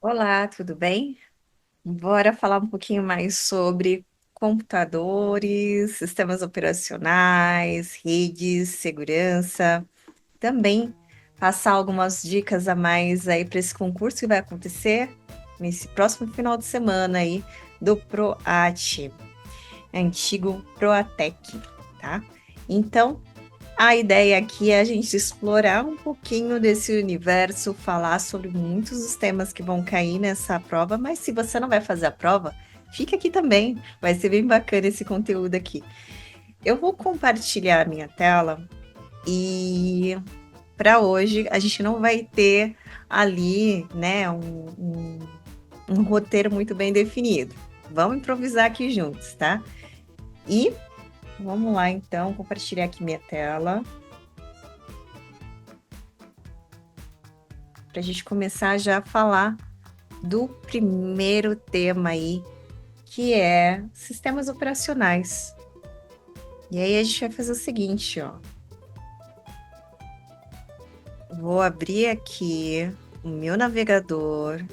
Olá, tudo bem? Bora falar um pouquinho mais sobre computadores, sistemas operacionais, redes, segurança. Também passar algumas dicas a mais aí para esse concurso que vai acontecer nesse próximo final de semana aí do PROAT, antigo PROATEC, tá? Então, a ideia aqui é a gente explorar um pouquinho desse universo, falar sobre muitos dos temas que vão cair nessa prova, mas se você não vai fazer a prova, fica aqui também, vai ser bem bacana esse conteúdo aqui. Eu vou compartilhar a minha tela e para hoje a gente não vai ter ali, né, um roteiro muito bem definido. Vamos improvisar aqui juntos, tá? E vamos lá então, compartilhar aqui minha tela. Para a gente começar já a falar do primeiro tema aí, que é sistemas operacionais. E aí a gente vai fazer o seguinte, ó. Vou abrir aqui o meu navegador,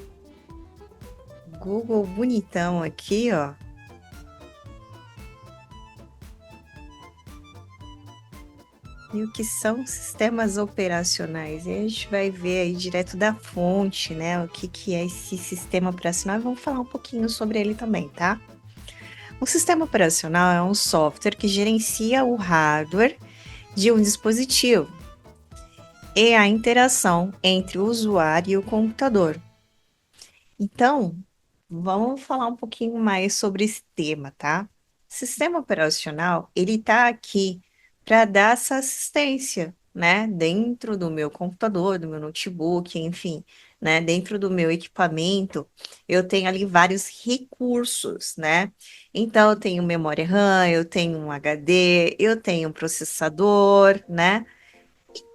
Google bonitão aqui, ó. E o que são sistemas operacionais? E a gente vai ver aí direto da fonte, né? O que é esse sistema operacional e vamos falar um pouquinho sobre ele também, tá? Um sistema operacional é um software que gerencia o hardware de um dispositivo e a interação entre o usuário e o computador. Então, vamos falar um pouquinho mais sobre esse tema, tá? Sistema operacional, ele está aqui para dar essa assistência, né? Dentro do meu computador, do meu notebook, enfim, né? Dentro do meu equipamento, eu tenho ali vários recursos, né? Então, eu tenho memória RAM, eu tenho um HD, eu tenho um processador, né?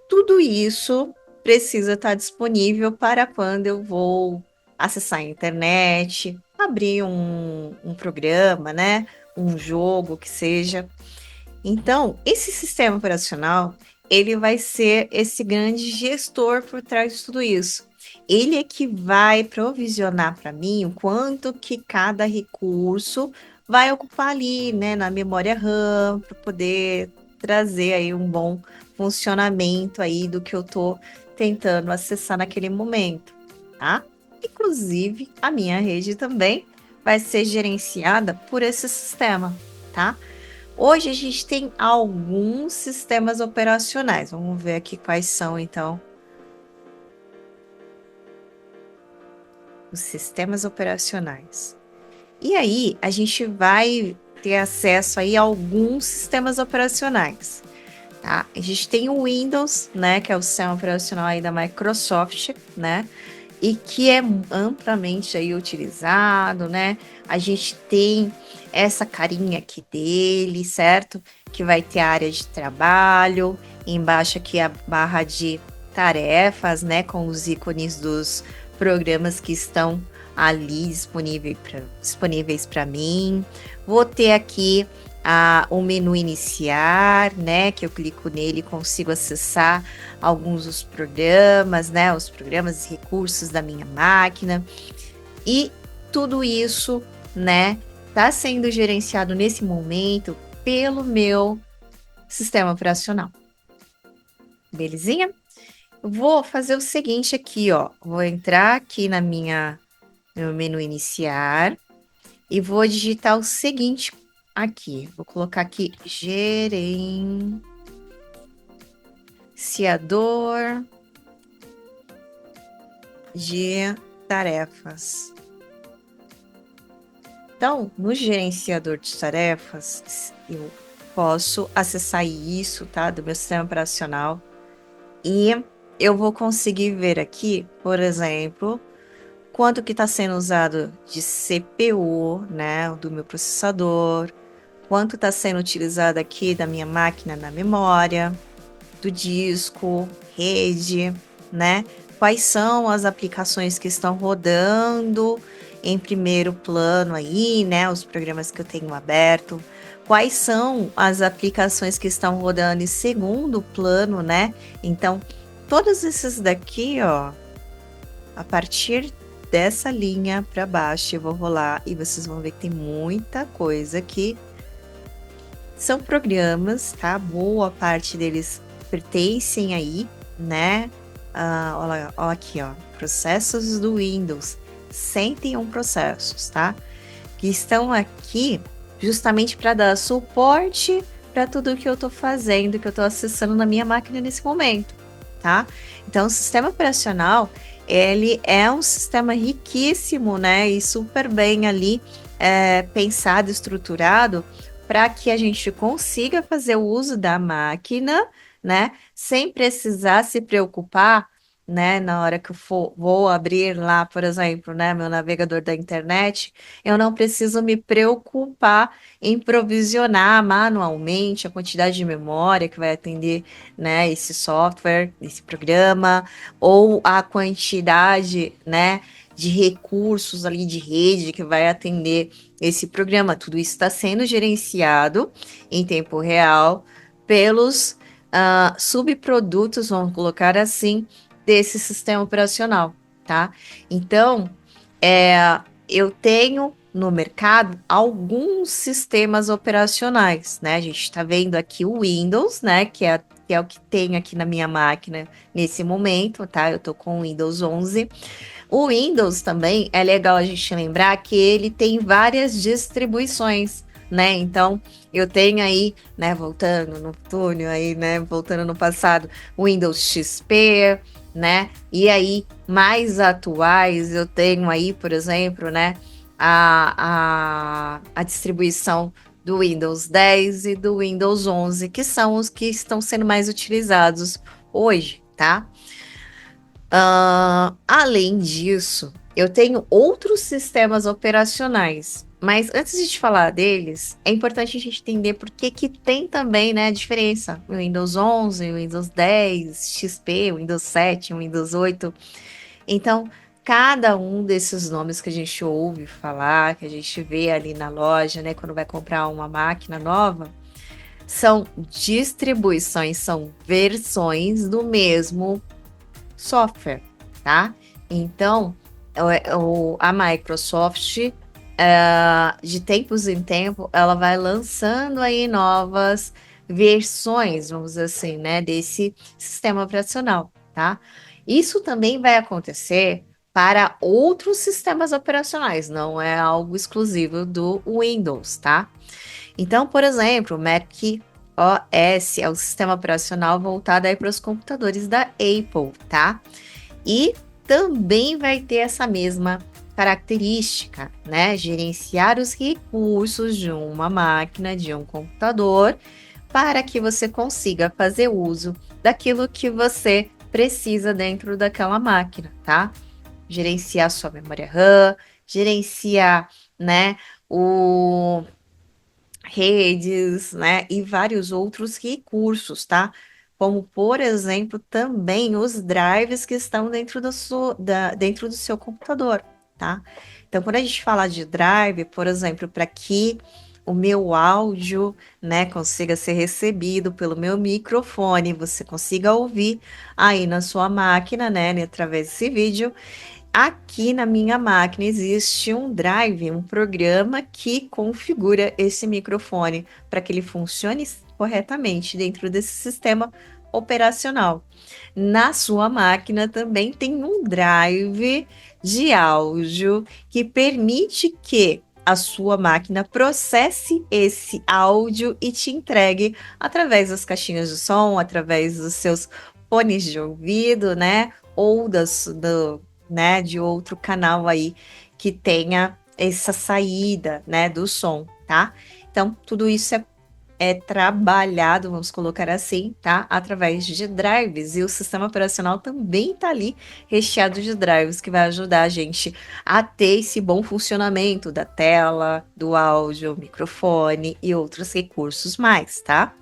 Tudo isso precisa estar disponível para quando eu vou acessar a internet, abrir um programa, né? Um jogo que seja. Então, esse sistema operacional, ele vai ser esse grande gestor por trás de tudo isso. Ele é que vai provisionar para mim o quanto que cada recurso vai ocupar ali, né, na memória RAM, para poder trazer aí um bom funcionamento aí do que eu estou tentando acessar naquele momento, tá? Inclusive, a minha rede também vai ser gerenciada por esse sistema, tá? Hoje a gente tem alguns sistemas operacionais. Vamos ver aqui quais são, então, os sistemas operacionais. E aí, a gente vai ter acesso aí a alguns sistemas operacionais, tá? A gente tem o Windows, né, que é o sistema operacional aí da Microsoft, né? E que é amplamente aí utilizado, né? A gente tem essa carinha aqui dele, certo? Que vai ter a área de trabalho, embaixo aqui a barra de tarefas, né? Com os ícones dos programas que estão ali disponíveis para mim. Vou ter aqui o menu iniciar, né? Que eu clico nele e consigo acessar alguns dos programas, né? Os programas e recursos da minha máquina. E tudo isso, né? Está sendo gerenciado nesse momento pelo meu sistema operacional. Belezinha? Vou fazer o seguinte aqui, ó. Vou entrar aqui na meu menu iniciar e vou digitar o seguinte aqui. Vou colocar aqui gerenciador de tarefas. Então, no gerenciador de tarefas, eu posso acessar isso, tá? Do meu sistema operacional. E eu vou conseguir ver aqui, por exemplo, quanto que está sendo usado de CPU, né? Do meu processador, quanto está sendo utilizado aqui da minha máquina na memória, do disco, rede, né? Quais são as aplicações que estão rodando em primeiro plano aí, né? Os programas que eu tenho aberto. Quais são as aplicações que estão rodando em segundo plano, né? Então, todos esses daqui, ó, a partir dessa linha para baixo, eu vou rolar e vocês vão ver que tem muita coisa aqui. São programas, tá? Boa parte deles pertencem aí, né? Olha aqui, ó. Processos do Windows. 101 processos, tá? Que estão aqui justamente para dar suporte para tudo que eu estou fazendo, que eu estou acessando na minha máquina nesse momento, tá? Então, o sistema operacional, ele é um sistema riquíssimo, né? E super bem ali pensado, estruturado, para que a gente consiga fazer o uso da máquina, né? Sem precisar se preocupar, né? Na hora que eu vou abrir lá, por exemplo, né? Meu navegador da internet, eu não preciso me preocupar em provisionar manualmente a quantidade de memória que vai atender, né? Esse software, esse programa, ou a quantidade, né? De recursos ali de rede que vai atender esse programa. Tudo isso está sendo gerenciado em tempo real pelos subprodutos, vamos colocar assim, desse sistema operacional, tá? Então, eu tenho no mercado alguns sistemas operacionais, né? A gente está vendo aqui o Windows, né? Que é o que tem aqui na minha máquina nesse momento, tá? Eu tô com o Windows 11. O Windows também é legal a gente lembrar que ele tem várias distribuições, né? Então, eu tenho aí, né, voltando no túnel aí, né, voltando no passado, o Windows XP, né? E aí, mais atuais, eu tenho aí, por exemplo, né, a distribuição do Windows 10 e do Windows 11, que são os que estão sendo mais utilizados hoje, tá? Além disso, eu tenho outros sistemas operacionais, mas antes de te falar deles, é importante a gente entender por que que tem também, né, a diferença. O Windows 11, o Windows 10, XP, o Windows 7, o Windows 8. Então, cada um desses nomes que a gente ouve falar, que a gente vê ali na loja, né, quando vai comprar uma máquina nova, são distribuições, são versões do mesmo software, tá? Então, a Microsoft, de tempos em tempo, ela vai lançando aí novas versões, vamos dizer assim, né, desse sistema operacional, tá? Isso também vai acontecer para outros sistemas operacionais, não é algo exclusivo do Windows, tá? Então, por exemplo, o Mac OS é o sistema operacional voltado aí para os computadores da Apple, tá? E também vai ter essa mesma característica, né? Gerenciar os recursos de uma máquina, de um computador, para que você consiga fazer uso daquilo que você precisa dentro daquela máquina, tá? Gerenciar sua memória RAM, gerenciar, né, o redes, né, e vários outros recursos, tá? Como, por exemplo, também os drives que estão dentro do seu computador, tá? Então, quando a gente fala de drive, por exemplo, para que o meu áudio, né, consiga ser recebido pelo meu microfone, você consiga ouvir aí na sua máquina, né, através desse vídeo, aqui na minha máquina existe um drive, um programa que configura esse microfone para que ele funcione corretamente dentro desse sistema operacional. Na sua máquina também tem um drive de áudio que permite que a sua máquina processe esse áudio e te entregue através das caixinhas de som, através dos seus fones de ouvido, né? Ou né, de outro canal aí que tenha essa saída, né, do som, tá? Então, tudo isso é trabalhado, vamos colocar assim, tá? Através de drives, e o sistema operacional também tá ali recheado de drives que vai ajudar a gente a ter esse bom funcionamento da tela, do áudio, microfone e outros recursos mais, tá?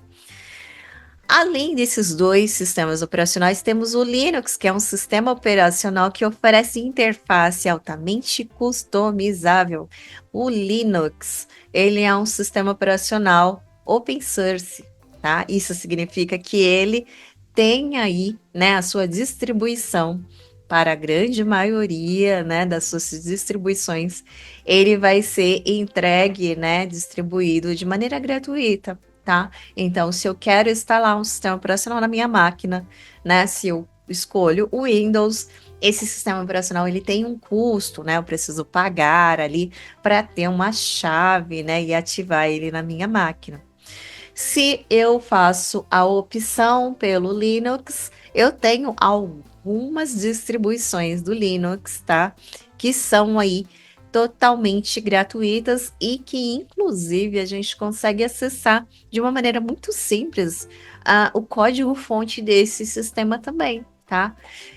Além desses dois sistemas operacionais, temos o Linux, que é um sistema operacional que oferece interface altamente customizável. O Linux, ele é um sistema operacional open source, tá? Isso significa que ele tem aí, né, a sua distribuição para a grande maioria, né, das suas distribuições, ele vai ser entregue, né, distribuído de maneira gratuita, tá? Então, se eu quero instalar um sistema operacional na minha máquina, né, se eu escolho o Windows, esse sistema operacional ele tem um custo, né? Eu preciso pagar ali para ter uma chave, né, e ativar ele na minha máquina. Se eu faço a opção pelo Linux, eu tenho algumas distribuições do Linux, tá? Que são aí totalmente gratuitas e que, inclusive, a gente consegue acessar de uma maneira muito simples o código-fonte desse sistema também, tá?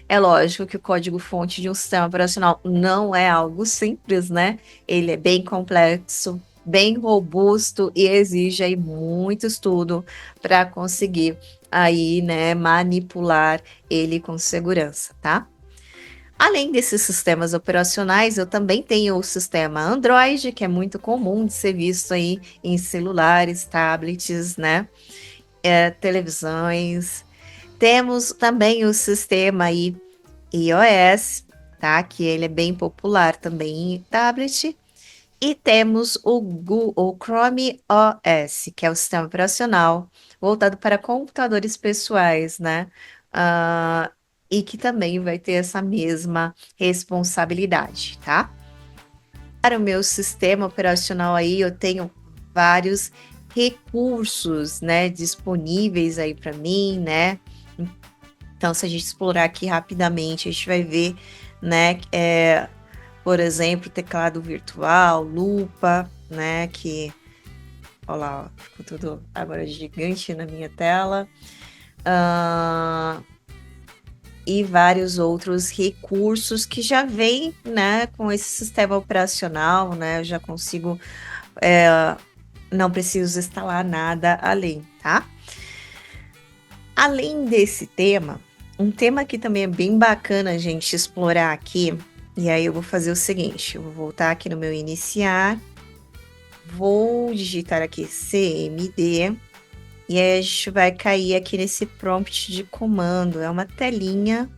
É lógico que o código-fonte de um sistema operacional não é algo simples, né? Ele é bem complexo, bem robusto e exige aí muito estudo para conseguir aí, né, manipular ele com segurança, tá? Além desses sistemas operacionais, eu também tenho o sistema Android, que é muito comum de ser visto aí em celulares, tablets, né, televisões. Temos também o sistema aí iOS, tá? Que ele é bem popular também em tablet. E temos o Chrome OS, que é o sistema operacional voltado para computadores pessoais, né? Ah, e que também vai ter essa mesma responsabilidade, tá? Para o meu sistema operacional aí, eu tenho vários recursos, né, disponíveis aí para mim, né? Então, se a gente explorar aqui rapidamente, a gente vai ver, né, por exemplo, teclado virtual, lupa, né? Que, olha lá, ó, ficou tudo agora gigante na minha tela. E vários outros recursos que já vêm, né, com esse sistema operacional, né? Eu já consigo, não preciso instalar nada além, tá? Além desse tema, um tema que também é bem bacana a gente explorar aqui, e aí eu vou fazer o seguinte, eu vou voltar aqui no meu iniciar, vou digitar aqui CMD, e aí a gente vai cair aqui nesse prompt de comando, é uma telinha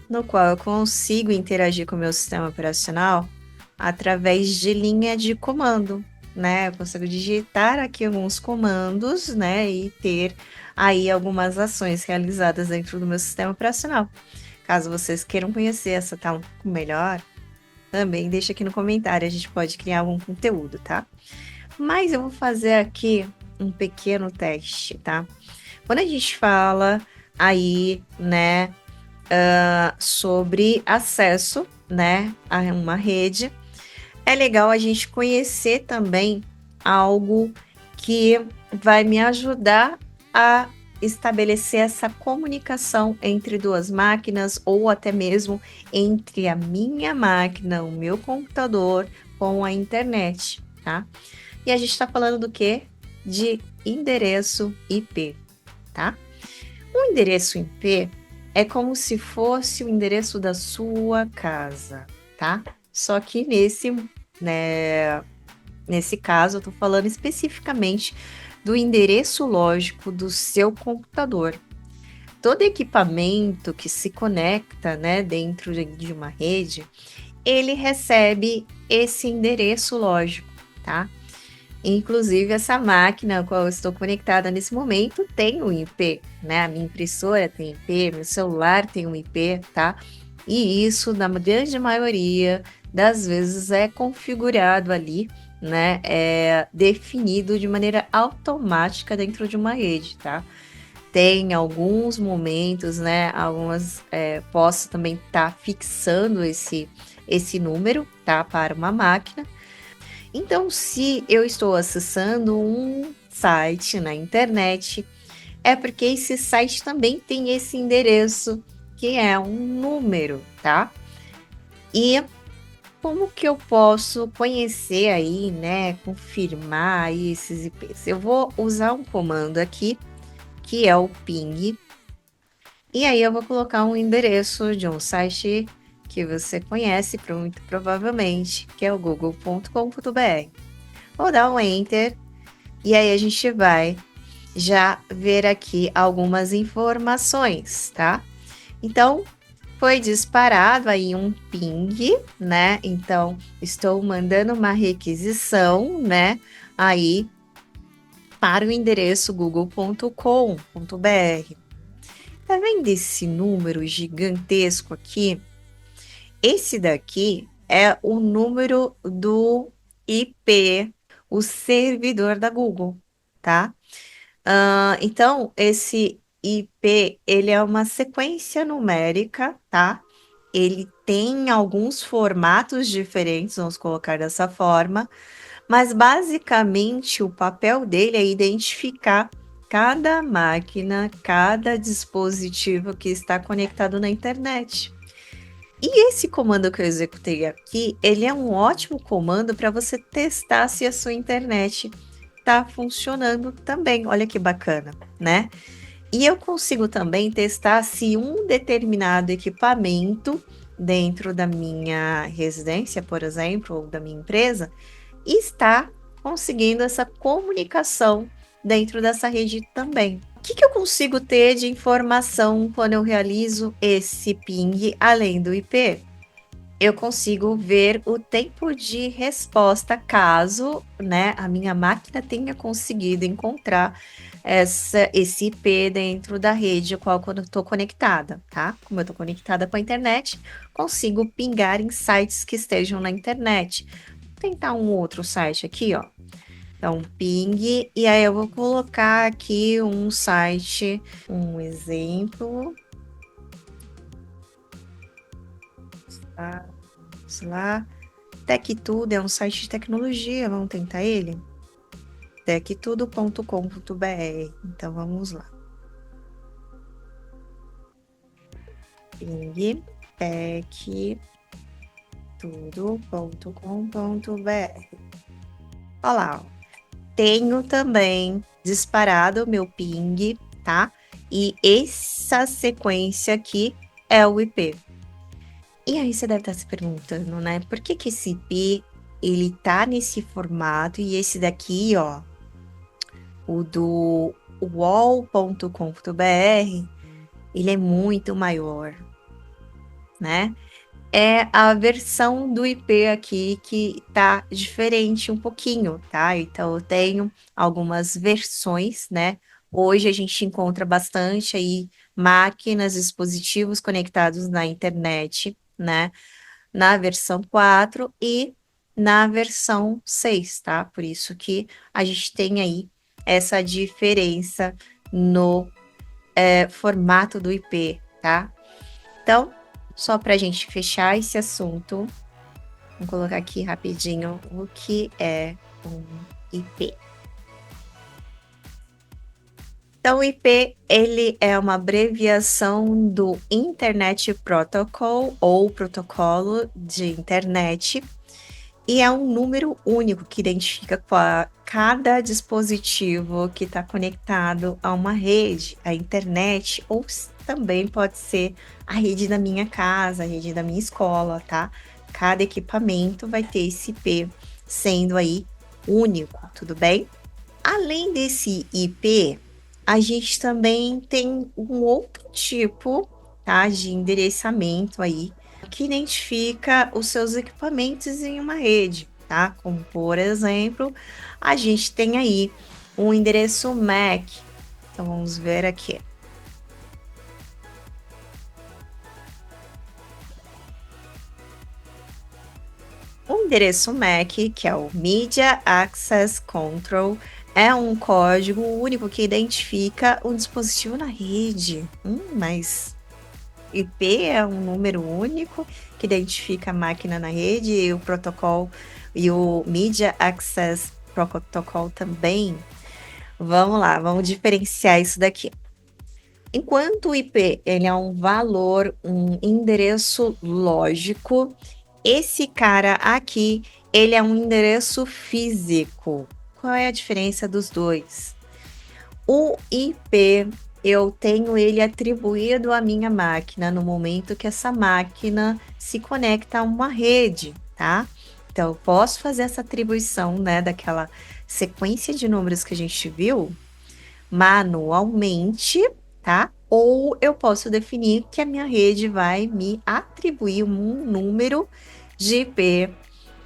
no qual eu consigo interagir com o meu sistema operacional através de linha de comando, né? Eu consigo digitar aqui alguns comandos, né? E ter aí algumas ações realizadas dentro do meu sistema operacional. Caso vocês queiram conhecer essa tá um pouco melhor, também deixa aqui no comentário, a gente pode criar algum conteúdo, tá? Mas eu vou fazer aqui um pequeno teste, tá? Quando a gente fala aí, né, sobre acesso, né, a uma rede, é legal a gente conhecer também algo que vai me ajudar a estabelecer essa comunicação entre duas máquinas ou até mesmo entre a minha máquina, o meu computador com a internet, tá? E a gente está falando do quê? De endereço IP, tá? O endereço IP é como se fosse o endereço da sua casa, tá? Só que nesse caso, eu estou falando especificamente do endereço lógico do seu computador. Todo equipamento que se conecta, né, dentro de uma rede, ele recebe esse endereço lógico, tá? Inclusive, essa máquina a qual eu estou conectada nesse momento tem um IP, né? A minha impressora tem IP, meu celular tem um IP, tá? E isso, na grande maioria das vezes, é configurado ali, né? É definido de maneira automática dentro de uma rede, tá? Tem alguns momentos, né? Posso também estar fixando esse número, tá? Para uma máquina. Então, se eu estou acessando um site na internet, é porque esse site também tem esse endereço, que é um número, tá? E como que eu posso conhecer aí, né, confirmar aí esses IPs? Eu vou usar um comando aqui, que é o ping, e aí eu vou colocar um endereço de um site que você conhece, muito provavelmente, que é o google.com.br. Vou dar um enter e aí a gente vai já ver aqui algumas informações, tá? Então, foi disparado aí um ping, né? Então, estou mandando uma requisição, né? Aí para o endereço google.com.br. Tá vendo esse número gigantesco aqui? Esse daqui é o número do IP, o servidor da Google, tá? Então, esse IP, ele é uma sequência numérica, tá? Ele tem alguns formatos diferentes, vamos colocar dessa forma, mas basicamente o papel dele é identificar cada máquina, cada dispositivo que está conectado na internet. E esse comando que eu executei aqui, ele é um ótimo comando para você testar se a sua internet está funcionando também. Olha que bacana, né? E eu consigo também testar se um determinado equipamento dentro da minha residência, por exemplo, ou da minha empresa, está conseguindo essa comunicação dentro dessa rede também. O que eu consigo ter de informação quando eu realizo esse ping além do IP? Eu consigo ver o tempo de resposta caso, né, a minha máquina tenha conseguido encontrar esse IP dentro da rede a qual eu estou conectada, tá? Como eu estou conectada com a internet, consigo pingar em sites que estejam na internet. Vou tentar um outro site aqui, ó. Então, ping, e aí eu vou colocar aqui um site, um exemplo. Tá? Vamos lá. TecTudo é um site de tecnologia, vamos tentar ele? tectudo.com.br. Então vamos lá. Ping tectudo.com.br. Olha lá, ó. Tenho também disparado o meu ping, tá? E essa sequência aqui é o IP. E aí você deve estar se perguntando, né? Por que que esse IP ele tá nesse formato e esse daqui, ó, o do wall.com.br, ele é muito maior, né? É a versão do IP aqui que tá diferente um pouquinho, tá? Então eu tenho algumas versões, né? Hoje a gente encontra bastante aí máquinas, dispositivos conectados na internet, né? Na versão 4 e na versão 6, tá? Por isso que a gente tem aí essa diferença no formato do IP, tá? Então, só para a gente fechar esse assunto, vou colocar aqui rapidinho o que é um IP. Então, o IP, ele é uma abreviação do Internet Protocol, ou protocolo de internet, e é um número único que identifica cada dispositivo que está conectado a uma rede, a internet, ou também pode ser a rede da minha casa, a rede da minha escola, tá? Cada equipamento vai ter esse IP sendo aí único, tudo bem? Além desse IP, a gente também tem um outro tipo, tá, de endereçamento aí, que identifica os seus equipamentos em uma rede, tá? Como, por exemplo, a gente tem aí um endereço MAC. Então, vamos ver aqui. O endereço MAC, que é o Media Access Control, é um código único que identifica um dispositivo na rede. Mas IP é um número único que identifica a máquina na rede e o protocolo e o Media Access Protocol também. Vamos lá, vamos diferenciar isso daqui. Enquanto o IP ele é um valor, um endereço lógico, esse cara aqui ele é um endereço físico. Qual é a diferença dos dois? O IP eu tenho ele atribuído à minha máquina no momento que essa máquina se conecta a uma rede, tá? Então, eu posso fazer essa atribuição, né, daquela sequência de números que a gente viu manualmente, tá? ou eu posso definir que a minha rede vai me atribuir um número de IP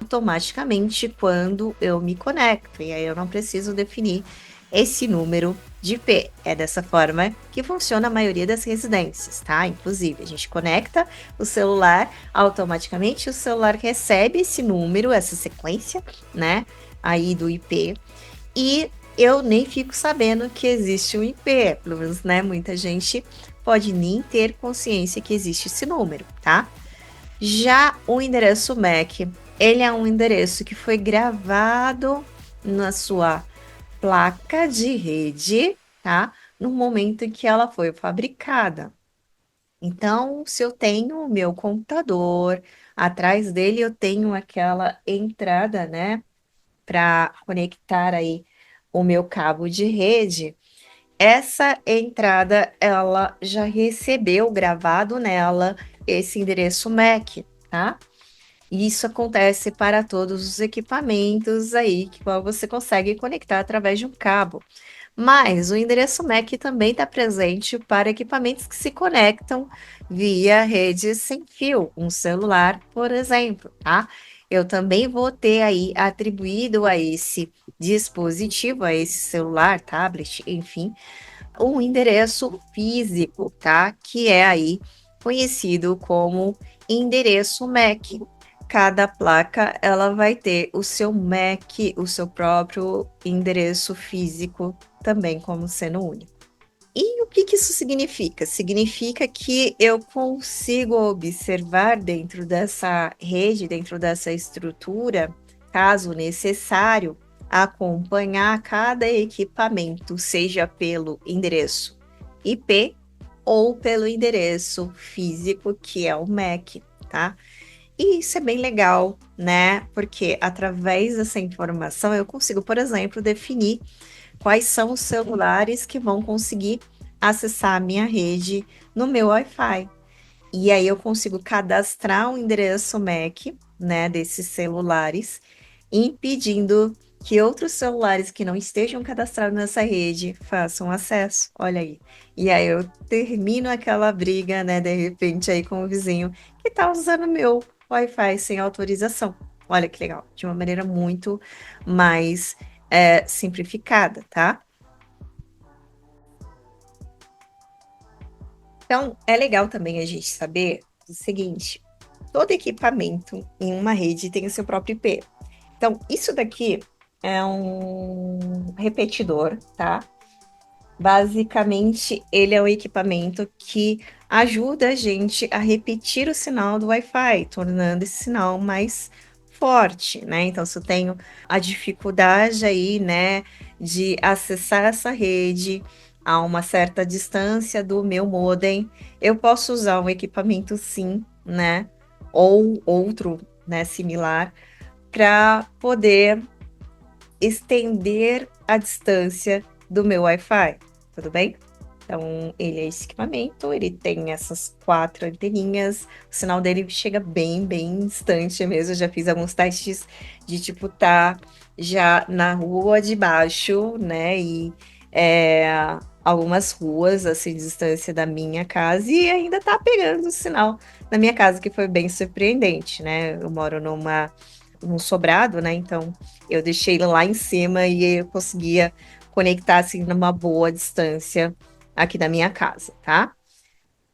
automaticamente quando eu me conecto, e aí eu não preciso definir esse número de IP. É dessa forma que funciona a maioria das residências, tá? Inclusive, a gente conecta o celular, automaticamente o celular recebe esse número, essa sequência, né, aí do IP, e eu nem fico sabendo que existe um IP, pelo menos, né, muita gente pode nem ter consciência que existe esse número, tá? Já o endereço MAC, ele é um endereço que foi gravado na sua placa de rede, tá? No momento em que ela foi fabricada. Então, se eu tenho o meu computador, atrás dele eu tenho aquela entrada, né, para conectar aí o meu cabo de rede. Essa entrada, ela já recebeu gravado nela esse endereço MAC, tá? E isso acontece para todos os equipamentos aí que você consegue conectar através de um cabo. Mas o endereço MAC também está presente para equipamentos que se conectam via rede sem fio, um celular, por exemplo, tá? Eu também vou ter aí atribuído a esse dispositivo, a esse celular, tablet, enfim, um endereço físico, tá? Que é aí conhecido como endereço MAC. Cada placa ela vai ter o seu MAC, o seu próprio endereço físico, também como sendo único. E o que, que isso significa? Significa que eu consigo observar dentro dessa rede, dentro dessa estrutura, caso necessário, acompanhar cada equipamento, seja pelo endereço IP ou pelo endereço físico, que é o MAC, tá? E isso é bem legal, né? Porque através dessa informação eu consigo, por exemplo, definir quais são os celulares que vão conseguir acessar a minha rede no meu Wi-Fi. E aí eu consigo cadastrar um endereço MAC, né, desses celulares, impedindo que outros celulares que não estejam cadastrados nessa rede façam acesso. Olha aí. E aí eu termino aquela briga, né, de repente aí com o vizinho que tá usando meu Wi-Fi sem autorização. Olha que legal, de uma maneira muito mais simplificada, tá? Então, é legal também a gente saber o seguinte: todo equipamento em uma rede tem o seu próprio IP. Então, isso daqui é um repetidor, tá? Basicamente, ele é um equipamento que ajuda a gente a repetir o sinal do Wi-Fi, tornando esse sinal mais forte, né? Então, se eu tenho a dificuldade aí, né, de acessar essa rede a uma certa distância do meu modem, eu posso usar um equipamento sim, né? Ou outro, né, similar, para poder estender a distância do meu Wi-Fi, tudo bem? Então, ele é esse equipamento, ele tem essas 4 anteninhas, o sinal dele chega bem distante mesmo. Eu já fiz alguns testes de tipo tá já na rua de baixo, né? E algumas ruas assim de distância da minha casa e ainda tá pegando o sinal na minha casa, que foi bem surpreendente, né? Eu moro num sobrado, né? Então eu deixei ele lá em cima e eu conseguia conectar assim numa boa distância aqui da minha casa, tá?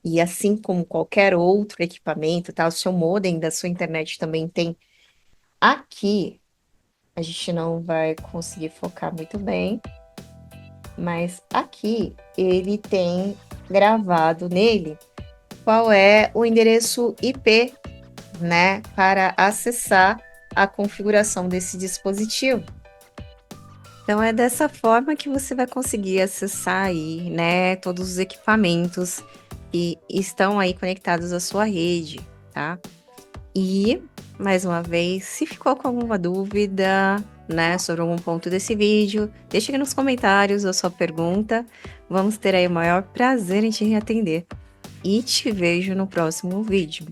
E assim como qualquer outro equipamento, tá? O seu modem da sua internet também tem aqui. A gente não vai conseguir focar muito bem, mas aqui ele tem gravado nele qual é o endereço IP, né, para acessar a configuração desse dispositivo. Então é dessa forma que você vai conseguir acessar aí, né, todos os equipamentos que estão aí conectados à sua rede, tá? E, mais uma vez, se ficou com alguma dúvida, né, sobre algum ponto desse vídeo, deixa aqui nos comentários a sua pergunta. Vamos ter aí o maior prazer em te atender. E te vejo no próximo vídeo.